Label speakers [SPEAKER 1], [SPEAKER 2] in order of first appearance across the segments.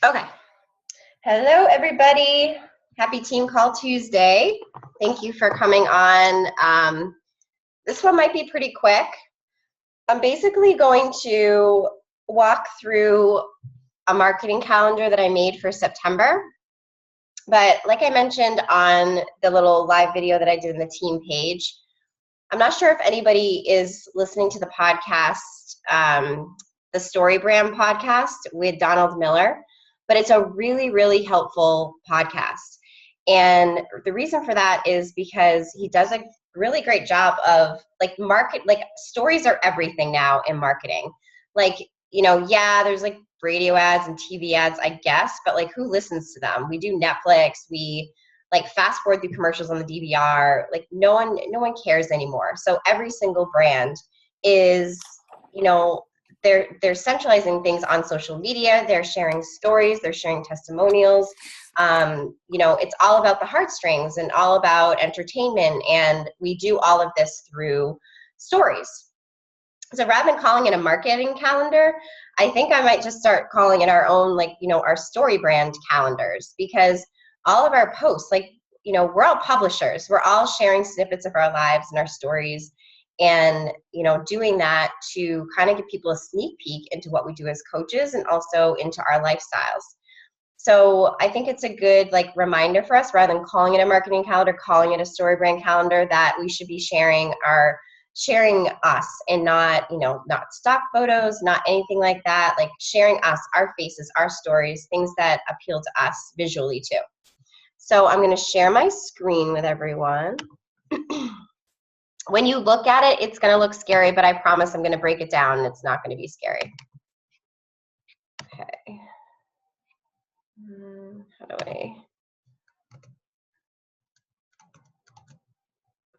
[SPEAKER 1] Okay. Hello, everybody. Happy Team Call Tuesday. Thank you for coming on. This one might be pretty quick. I'm basically going to walk through a marketing calendar that I made for September. But like I mentioned on the little live video that I did in the team page, I'm not sure if anybody is listening to the podcast, the Story Brand podcast with Donald Miller, but it's a really, really helpful podcast. And the reason for that is because he does a really great job of stories are everything now in marketing. There's like radio ads and TV ads, I guess, but like who listens to them? We do Netflix, we like fast forward through commercials on the DVR, like no one cares anymore. So every single brand is, they're centralizing things on social media, they're sharing stories, they're sharing testimonials. It's all about the heartstrings and all about entertainment, and we do all of this through stories. So rather than calling it a marketing calendar, I think I might just start calling it our own, our story brand calendars, because all of our posts, we're all publishers. We're all sharing snippets of our lives and our stories, and, doing that to kind of give people a sneak peek into what we do as coaches and also into our lifestyles. So I think it's a good reminder for us, rather than calling it a marketing calendar, calling it a story brand calendar, that we should be sharing us and not stock photos, not anything like that, like sharing us, our faces, our stories, things that appeal to us visually too. So I'm going to share my screen with everyone. When you look at it, it's going to look scary, but I promise I'm going to break it down and it's not going to be scary. Okay. How do I?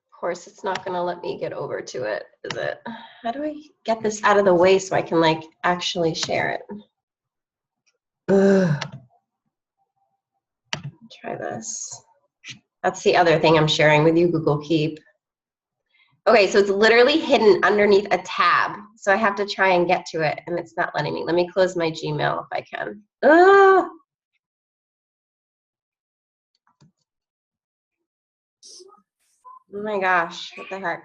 [SPEAKER 1] Of course, it's not going to let me get over to it, is it? How do I get this out of the way so I can actually share it? Ugh. Try this. That's the other thing I'm sharing with you, Google Keep. Okay, so it's literally hidden underneath a tab. So I have to try and get to it, and it's not letting me. Let me close my Gmail if I can. Oh my gosh, what the heck?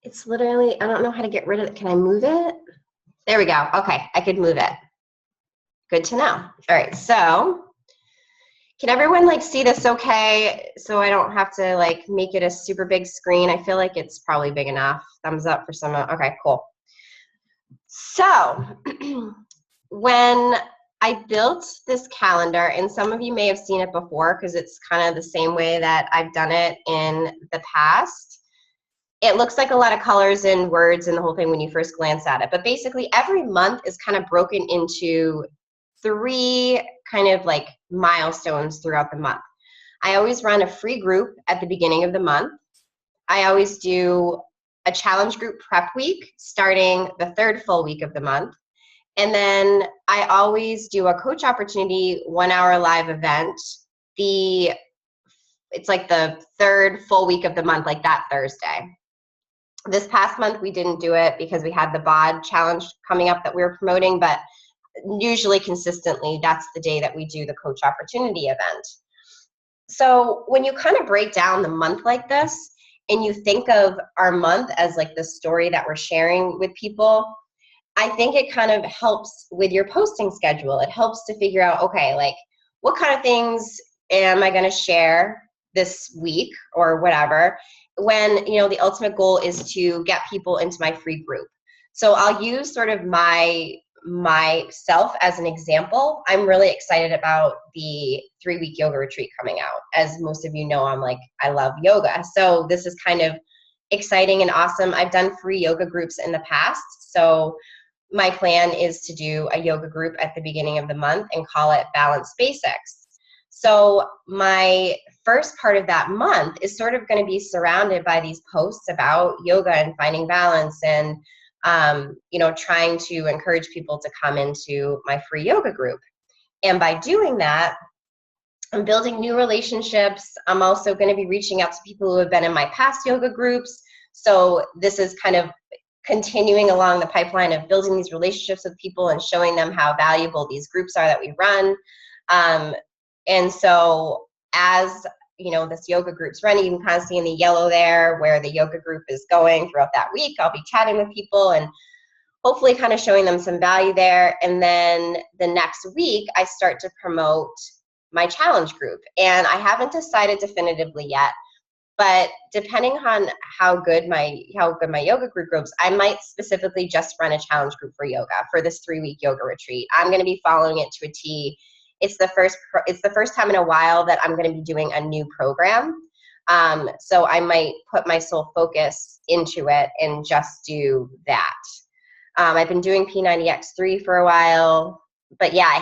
[SPEAKER 1] It's literally, I don't know how to get rid of it. Can I move it? There we go. Okay, I could move it. Good to know. All right, so can everyone see this okay, so I don't have to make it a super big screen? I feel like it's probably big enough. Thumbs up for some. Okay, cool. So when I built this calendar, and some of you may have seen it before because it's kind of the same way that I've done it in the past. It looks like a lot of colors and words and the whole thing when you first glance at it. But basically every month is kind of broken into 3 kind of milestones throughout the month. I always run a free group at the beginning of the month. I always do a challenge group prep week starting the 3rd full week of the month. And then I always do a coach opportunity 1-hour live event. It's like the 3rd full week of the month, like that Thursday. This past month we didn't do it because we had the BOD challenge coming up that we were promoting, but usually consistently that's the day that we do the coach opportunity event. So when you kind of break down the month like this and you think of our month as the story that we're sharing with people, I think it kind of helps with your posting schedule. It helps to figure out, okay, what kind of things am I going to share this week or whatever, when the ultimate goal is to get people into my free group. So I'll use sort of myself as an example. I'm really excited about the 3-week yoga retreat coming out. As most of you know, I love yoga. So this is kind of exciting and awesome. I've done free yoga groups in the past. So my plan is to do a yoga group at the beginning of the month and call it Balance Basics. So my first part of that month is sort of going to be surrounded by these posts about yoga and finding balance and trying to encourage people to come into my free yoga group. And by doing that, I'm building new relationships. I'm also going to be reaching out to people who have been in my past yoga groups. So this is kind of continuing along the pipeline of building these relationships with people and showing them how valuable these groups are that we run. And so as you know, this yoga group's running, you can kind of see in the yellow there where the yoga group is going throughout that week. I'll be chatting with people and hopefully kind of showing them some value there. And then the next week, I start to promote my challenge group. And I haven't decided definitively yet, but depending on how good my yoga group goes, I might specifically just run a challenge group for yoga for this 3-week yoga retreat. I'm going to be following it to a T. It's the first time in a while that I'm going to be doing a new program. So I might put my sole focus into it and just do that. I've been doing P90X3 for a while, but yeah, I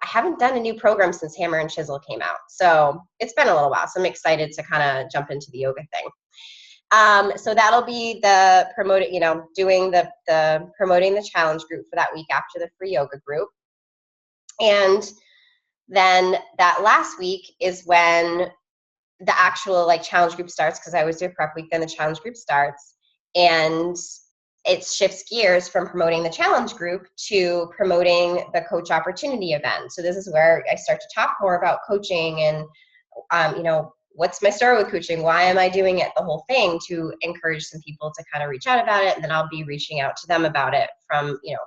[SPEAKER 1] haven't done a new program since Hammer and Chisel came out. So it's been a little while. So I'm excited to kind of jump into the yoga thing. So that'll be the promoting, you know, doing the promoting the challenge group for that week after the free yoga group. And then that last week is when the actual like challenge group starts, because I always do a prep week, then the challenge group starts, and it shifts gears from promoting the challenge group to promoting the coach opportunity event. So this is where I start to talk more about coaching and, you know, what's my story with coaching? Why am I doing it? The whole thing, to encourage some people to kind of reach out about it. And then I'll be reaching out to them about it from, you know,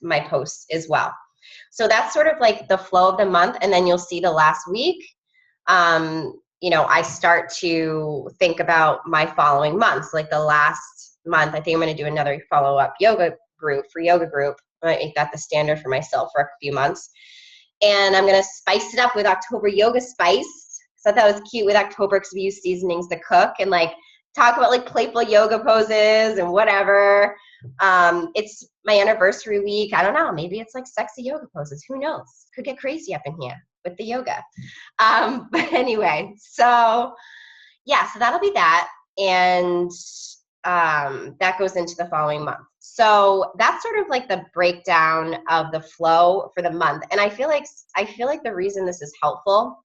[SPEAKER 1] my posts as well. So that's sort of like the flow of the month. And then you'll see the last week, you know, I start to think about my following months. Like the last month, I think I'm going to do another follow-up yoga group, free yoga group. I make that the standard for myself for a few months. And I'm going to spice it up with October Yoga Spice. So I thought that was cute with October because we use seasonings to cook and like talk about like playful yoga poses and whatever. It's my anniversary week. I don't know. Maybe it's like sexy yoga poses. Who knows? Could get crazy up in here with the yoga. But anyway, so yeah, so that'll be that. And that goes into the following month. So that's sort of like the breakdown of the flow for the month. And I feel like the reason this is helpful,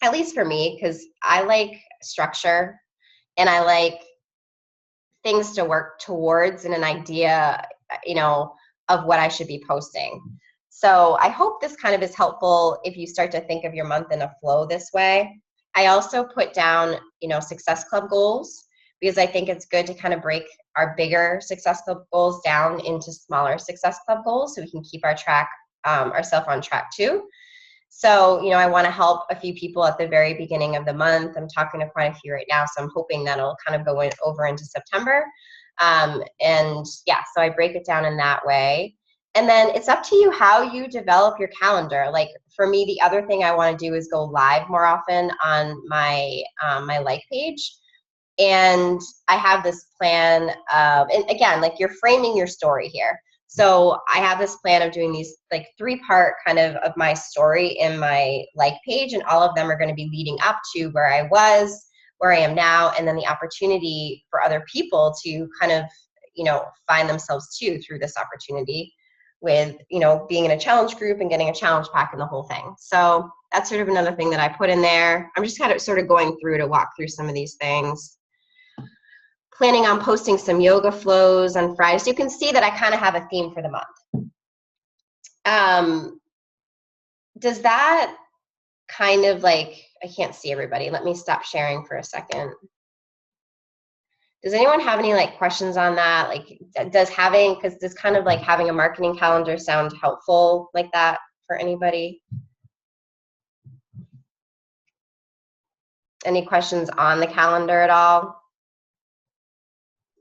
[SPEAKER 1] at least for me, because I like structure and I like things to work towards and an idea, you know, of what I should be posting. So I hope this kind of is helpful if you start to think of your month in a flow this way. I also put down, you know, Success Club goals, because I think it's good to kind of break our bigger Success Club goals down into smaller Success Club goals so we can keep ourselves on track too. So, you know, I want to help a few people at the very beginning of the month. I'm talking to quite a few right now, so I'm hoping that'll kind of go over into September. And yeah, so I break it down in that way. And then it's up to you how you develop your calendar. Like for me, the other thing I want to do is go live more often on my my like page. And I have this plan of, and again, like you're framing your story here. So I have this plan of doing these like 3-part kind of my story in my like page, and all of them are going to be leading up to where I was, where I am now, and then the opportunity for other people to kind of, you know, find themselves too through this opportunity with, you know, being in a challenge group and getting a challenge pack and the whole thing. So that's sort of another thing that I put in there. I'm just kind of sort of going through to walk through some of these things. Planning on posting some yoga flows on Fridays. So you can see that I kind of have a theme for the month. Does that kind of like, I can't see everybody. Let me stop sharing for a second. Does anyone have any like questions on that? Like does kind of like having a marketing calendar sound helpful like that for anybody? Any questions on the calendar at all?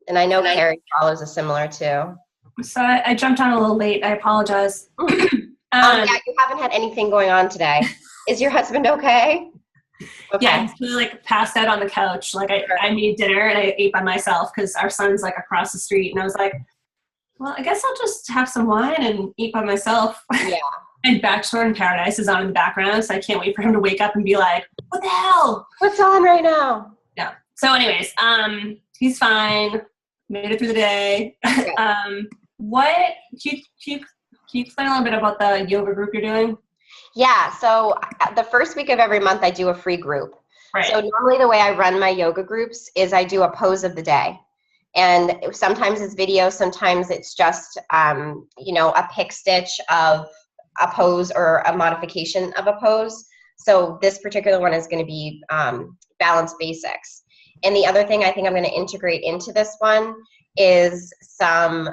[SPEAKER 1] And I know Carrie follows a similar too.
[SPEAKER 2] So I jumped on a little late. I apologize.
[SPEAKER 1] Yeah, you haven't had anything going on today. Is your husband okay? Okay.
[SPEAKER 2] Yeah, he's really like passed out on the couch. Like I made dinner and I ate by myself because our son's like across the street. And I was like, well, I guess I'll just have some wine and eat by myself.
[SPEAKER 1] Yeah.
[SPEAKER 2] And Bachelor in Paradise is on in the background. So I can't wait for him to wake up and be like, what the hell?
[SPEAKER 1] What's on right now?
[SPEAKER 2] Yeah. So anyways, he's fine. Made it through the day.
[SPEAKER 1] Okay.
[SPEAKER 2] Can you explain a little bit about the yoga group you're doing?
[SPEAKER 1] Yeah, so the first week of every month I do a free group.
[SPEAKER 2] Right.
[SPEAKER 1] So normally the way I run my yoga groups is I do a pose of the day. And sometimes it's video, sometimes it's just, you know, a pick stitch of a pose or a modification of a pose. So this particular one is going to be balance basics. And the other thing I think I'm going to integrate into this one is some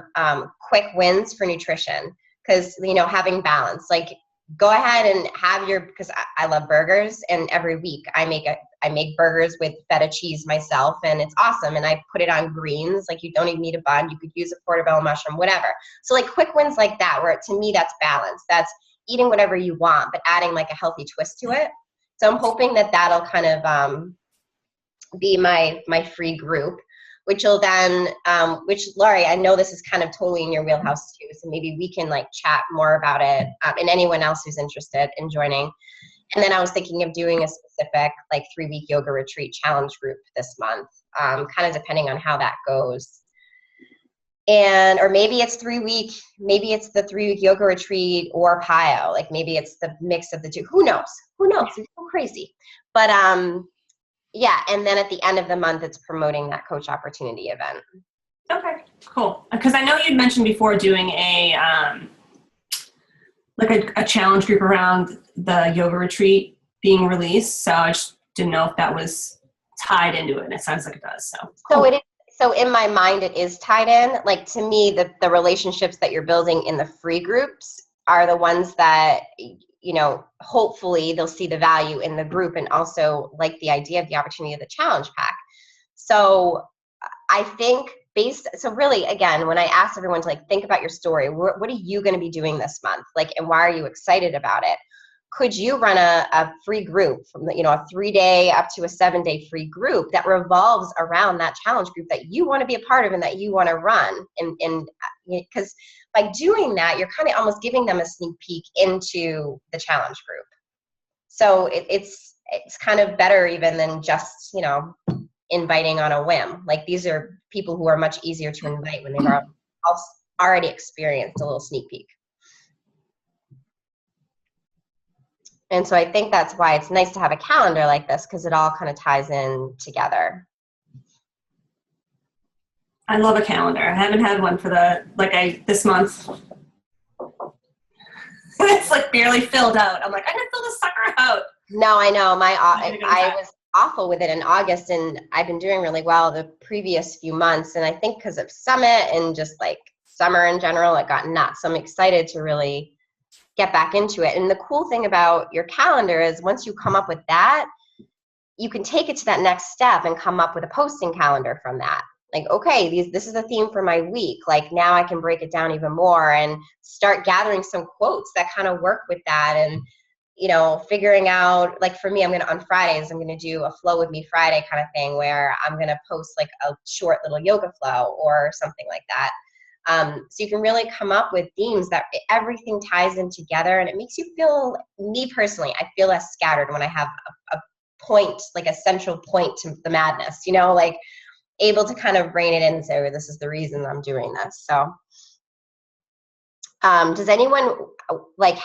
[SPEAKER 1] quick wins for nutrition, because, you know, having balance, like, go ahead and have your, because I love burgers, and every week I make burgers with feta cheese myself, and it's awesome, and I put it on greens. Like, you don't even need a bun, you could use a portobello mushroom, whatever. So like quick wins like that, where to me that's balance, that's eating whatever you want but adding like a healthy twist to it. So I'm hoping that that'll kind of be my free group, which will then, which Laurie, I know this is kind of totally in your wheelhouse too, so maybe we can like chat more about it, and anyone else who's interested in joining. And then I was thinking of doing a specific like 3-week yoga retreat challenge group this month, kind of depending on how that goes. And, or maybe it's 3-week, maybe it's the 3-week yoga retreat or PIO, like maybe it's the mix of the two. Who knows? It's so crazy. But yeah, and then at the end of the month, it's promoting that coach opportunity event.
[SPEAKER 2] Okay, cool. Because I know you'd mentioned before doing a like a challenge group around the yoga retreat being released. So I just didn't know if that was tied into it. And it sounds like it does. So cool.
[SPEAKER 1] So it is. So in my mind, it is tied in. Like, to me, the relationships that you're building in the free groups are the ones that, you know, hopefully they'll see the value in the group and also like the idea of the opportunity of the challenge pack. So I think so really, again, when I asked everyone to like think about your story, what are you going to be doing this month? Like, and why are you excited about it? Could you run a free group from, you know, a 3-day up to a 7-day free group that revolves around that challenge group that you want to be a part of and that you want to run? And because by doing that, you're kind of almost giving them a sneak peek into the challenge group. So it's kind of better even than just, you know, inviting on a whim. Like, these are people who are much easier to invite when they've already experienced a little sneak peek. And so I think that's why it's nice to have a calendar like this, because it all kind of ties in together.
[SPEAKER 2] I love a calendar. I haven't had one for this month. It's like barely filled out. I'm like, I didn't fill this sucker out.
[SPEAKER 1] No, I know. I was awful with it in August, and I've been doing really well the previous few months. And I think because of Summit and just like summer in general, it got nuts. So I'm excited to really get back into it. And the cool thing about your calendar is once you come up with that, you can take it to that next step and come up with a posting calendar from that. Like, okay, this is a theme for my week. Like, now I can break it down even more and start gathering some quotes that kind of work with that. And, you know, figuring out, like, for me, on Fridays, I'm going to do a Flow With Me Friday kind of thing where I'm going to post like a short little yoga flow or something like that. So you can really come up with themes that everything ties in together, and it makes you feel, me personally, I feel less scattered when I have a point, like a central point to the madness, you know, like able to kind of rein it in and say, oh, this is the reason I'm doing this. So does anyone like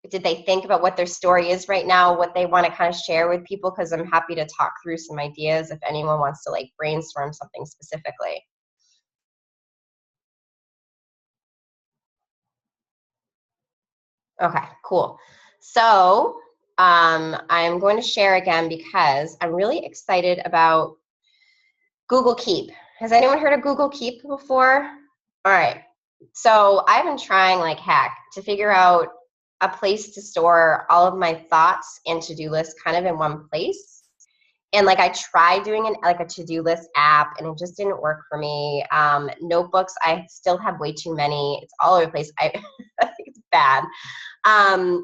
[SPEAKER 1] did they think about what their story is right now, what they want to kind of share with people? Because I'm happy to talk through some ideas if anyone wants to like brainstorm something specifically. Okay, cool. So I'm going to share again because I'm really excited about Google Keep. Has anyone heard of Google Keep before? All right. So I've been trying like heck to figure out a place to store all of my thoughts and to-do lists kind of in one place. And like I tried doing like a to-do list app and it just didn't work for me. Notebooks, I still have way too many. It's all over the place. I think it's bad.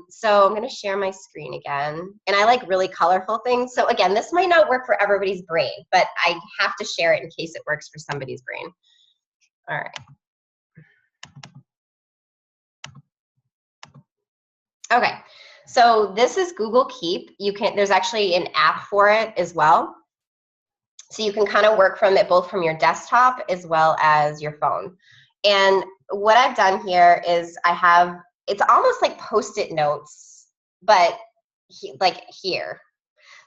[SPEAKER 1] So I'm going to share my screen again. And I like really colorful things. So again, this might not work for everybody's brain, but I have to share it in case it works for somebody's brain. All right. Okay. So this is Google Keep. There's actually an app for it as well. So you can kind of work from it both from your desktop as well as your phone. And what I've done here is it's almost like Post-it notes, but like here.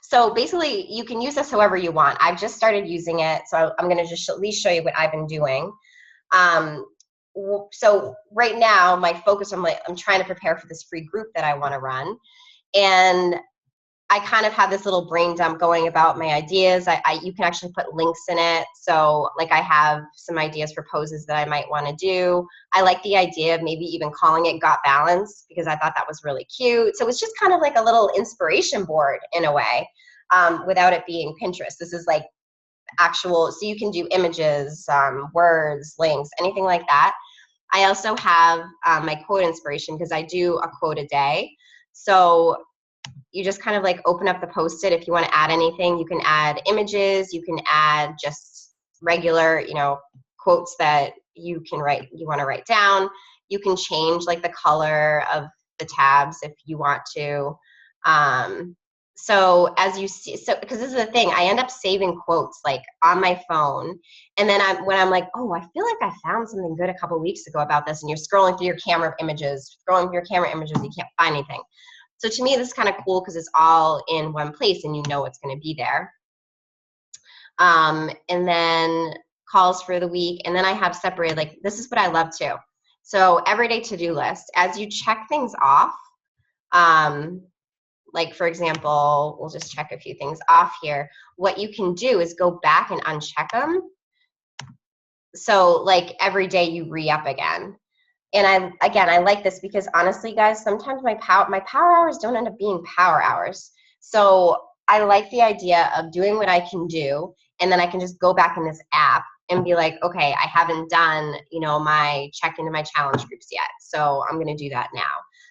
[SPEAKER 1] So basically, you can use this however you want. I've just started using it, so I'm going to just at least show you what I've been doing. So right now, my focus, I'm trying to prepare for this free group that I want to run. And I kind of have this little brain dump going about my ideas. You can actually put links in it. So like I have some ideas for poses that I might want to do. I like the idea of maybe even calling it Got Balance because I thought that was really cute. So it's just kind of like a little inspiration board in a way, without it being Pinterest. This is like actual, so you can do images, words, links, anything like that. I also have my quote inspiration because I do a quote a day. So you just kind of like open up the Post-it. If you want to add anything, you can add images, you can add just regular, quotes that you want to write down. You can change like the color of the tabs if you want to. So as you see, because this is the thing, I end up saving quotes like on my phone. And then when I'm like, oh, I feel like I found something good a couple weeks ago about this, and you're scrolling through your camera images, you can't find anything. So to me, this is kind of cool because it's all in one place and you know it's going to be there. And then calls for the week. And then I have separated, like, this is what I love too. So everyday to-do list, as you check things off, like for example, we'll just check a few things off here. What you can do is go back and uncheck them. So like every day you re-up again. And I like this because honestly, guys, sometimes my power hours don't end up being power hours. So I like the idea of doing what I can do, and then I can just go back in this app and be like, okay, I haven't done, my check into my challenge groups yet. So I'm going to do that now.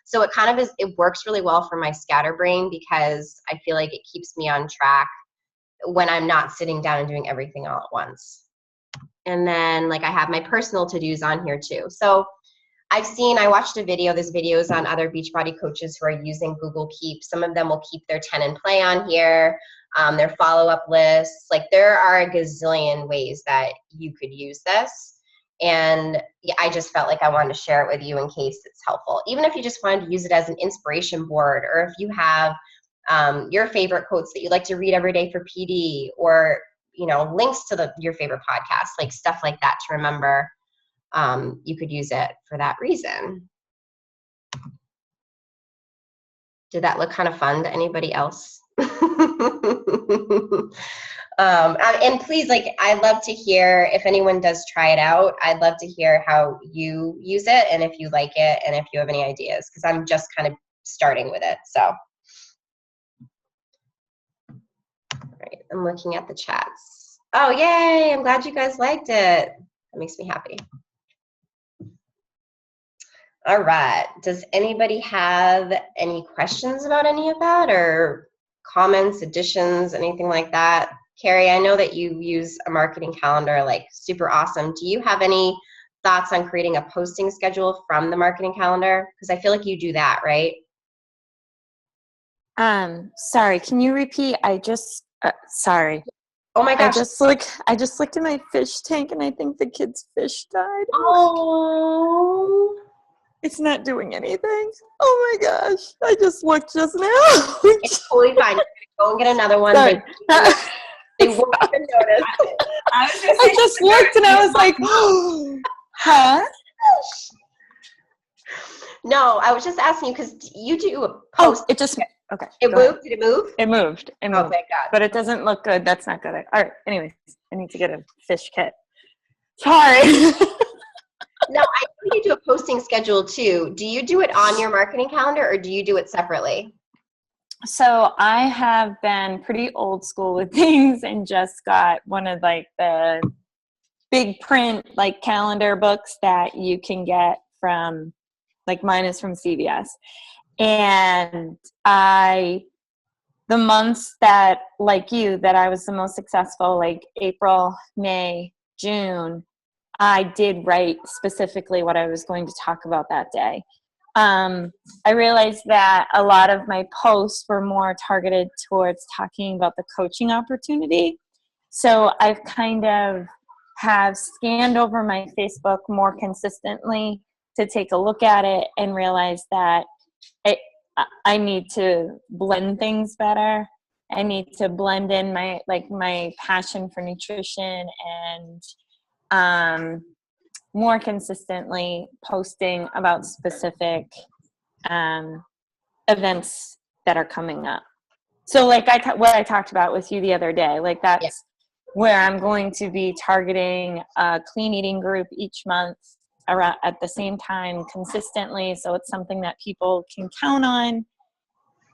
[SPEAKER 1] So it works really well for my scatterbrain because I feel like it keeps me on track when I'm not sitting down and doing everything all at once. And then like I have my personal to-dos on here too. So I watched a video, there's videos on other Beachbody coaches who are using Google Keep. Some of them will keep their 10 and play on here, their follow-up lists. Like there are a gazillion ways that you could use this. And yeah, I just felt like I wanted to share it with you in case it's helpful. Even if you just wanted to use it as an inspiration board, or if you have your favorite quotes that you like to read every day for PD, or links to your favorite podcasts, like stuff like that to remember. You could use it for that reason. Did that look kind of fun to anybody else? And please, like, I'd love to hear if anyone does try it out. I'd love to hear how you use it and if you like it and if you have any ideas, because I'm just kind of starting with it. So, all right, I'm looking at the chats. Oh, yay! I'm glad you guys liked it. That makes me happy. All right. Does anybody have any questions about any of that, or comments, additions, anything like that? Carrie, I know that you use a marketing calendar, like super awesome. Do you have any thoughts on creating a posting schedule from the marketing calendar? Because I feel like you do that, right?
[SPEAKER 3] Sorry, can you repeat? Sorry.
[SPEAKER 1] Oh my gosh.
[SPEAKER 3] I just looked in my fish tank and I think the kid's fish died.
[SPEAKER 1] Oh.
[SPEAKER 3] It's not doing anything. Oh my gosh. I just looked just now.
[SPEAKER 1] It's totally fine. Go and get another one. They won't even notice.
[SPEAKER 3] I just looked and I was like, oh, huh?
[SPEAKER 1] No, I was just asking you because you do a post.
[SPEAKER 3] Oh, it just, okay.
[SPEAKER 1] It moved? Did it move?
[SPEAKER 3] It moved.
[SPEAKER 1] Oh, thank God.
[SPEAKER 3] But it doesn't look good. That's not good. All right. Anyways, I need to get a fish kit. Sorry.
[SPEAKER 1] No, I know you do a posting schedule too. Do you do it on your marketing calendar or do you do it separately?
[SPEAKER 3] So I have been pretty old school with things and just got one of like the big print like calendar books that you can get from, like mine is from CVS. And the months that, like you, that I was the most successful, like April, May, June, I did write specifically what I was going to talk about that day. I realized that a lot of my posts were more targeted towards talking about the coaching opportunity. So I've kind of have scanned over my Facebook more consistently to take a look at it and realize that I need to blend things better I need to blend in my passion for nutrition and more consistently posting about specific events that are coming up. So like what I talked about with you the other day, like that's where I'm going to be targeting a clean eating group each month around at the same time consistently. So it's something that people can count on.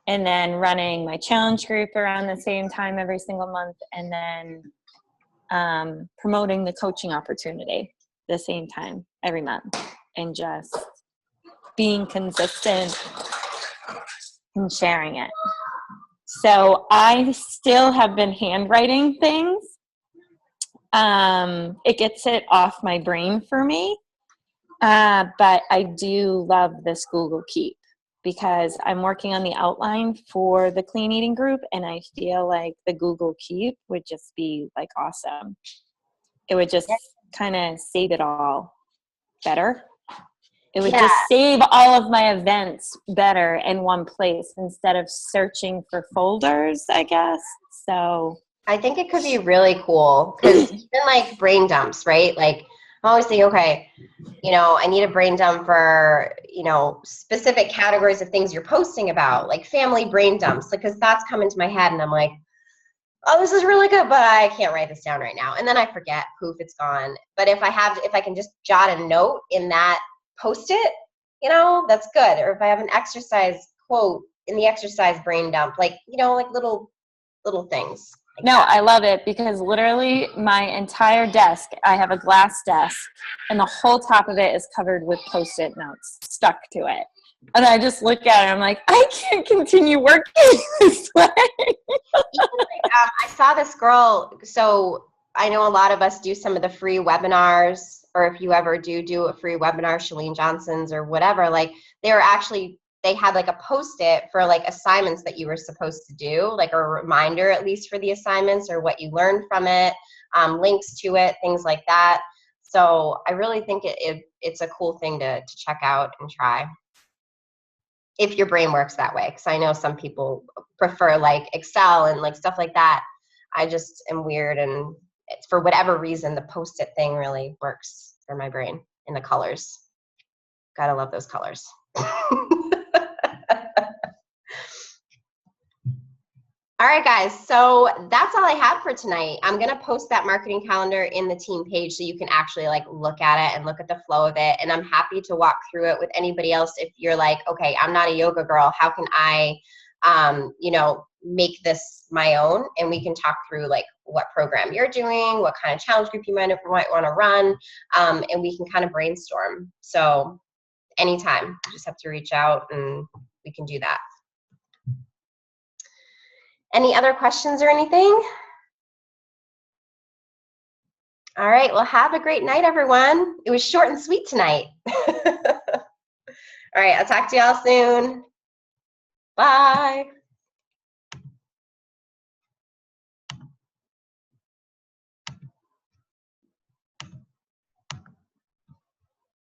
[SPEAKER 3] And then running my challenge group around the same time every single month. And then promoting the coaching opportunity the same time every month. And just being consistent and sharing it. So I still have been handwriting things. It gets it off my brain for me. But I do love this Google Keep because I'm working on the outline for the clean eating group, and I feel like the Google Keep would just be like awesome. It would just kind of save it all better. It would just save all of my events better in one place instead of searching for folders, I guess. So
[SPEAKER 1] I think it could be really cool because even like brain dumps, right? Like I always think, okay, you know, I need a brain dump for, you know, specific categories of things you're posting about, like family brain dumps, because thoughts come into my head and I'm like, oh, this is really good, but I can't write this down right now. And then I forget, poof, it's gone. But if I can just jot a note in that Post-it, you know, that's good. Or if I have an exercise quote in the exercise brain dump, like, you know, like little things. Like
[SPEAKER 3] no,
[SPEAKER 1] that.
[SPEAKER 3] I love it because literally my entire desk, I have a glass desk and the whole top of it is covered with Post-it notes stuck to it. And I just look at it, I'm like, I can't continue working this way.
[SPEAKER 1] I saw this girl, so I know a lot of us do some of the free webinars, or if you ever do a free webinar, Chalene Johnson's or whatever, like they had like a Post-it for like assignments that you were supposed to do, like a reminder at least for the assignments or what you learned from it, links to it, things like that. So I really think it's a cool thing to check out and try if your brain works that way, because I know some people prefer like Excel and like stuff like that. I just am weird, and it's for whatever reason the Post-it thing really works for my brain in the colors. Gotta love those colors. All right, guys, so that's all I have for tonight. I'm gonna post that marketing calendar in the team page so you can actually like look at it and look at the flow of it. And I'm happy to walk through it with anybody else if you're like, okay, I'm not a yoga girl. How can I, you know, make this my own? And we can talk through like what program you're doing, what kind of challenge group you might want to run, and we can kind of brainstorm. So anytime, you just have to reach out and we can do that. Any other questions or anything? All right, well, have a great night, everyone. It was short and sweet tonight. All right, I'll talk to y'all soon. Bye.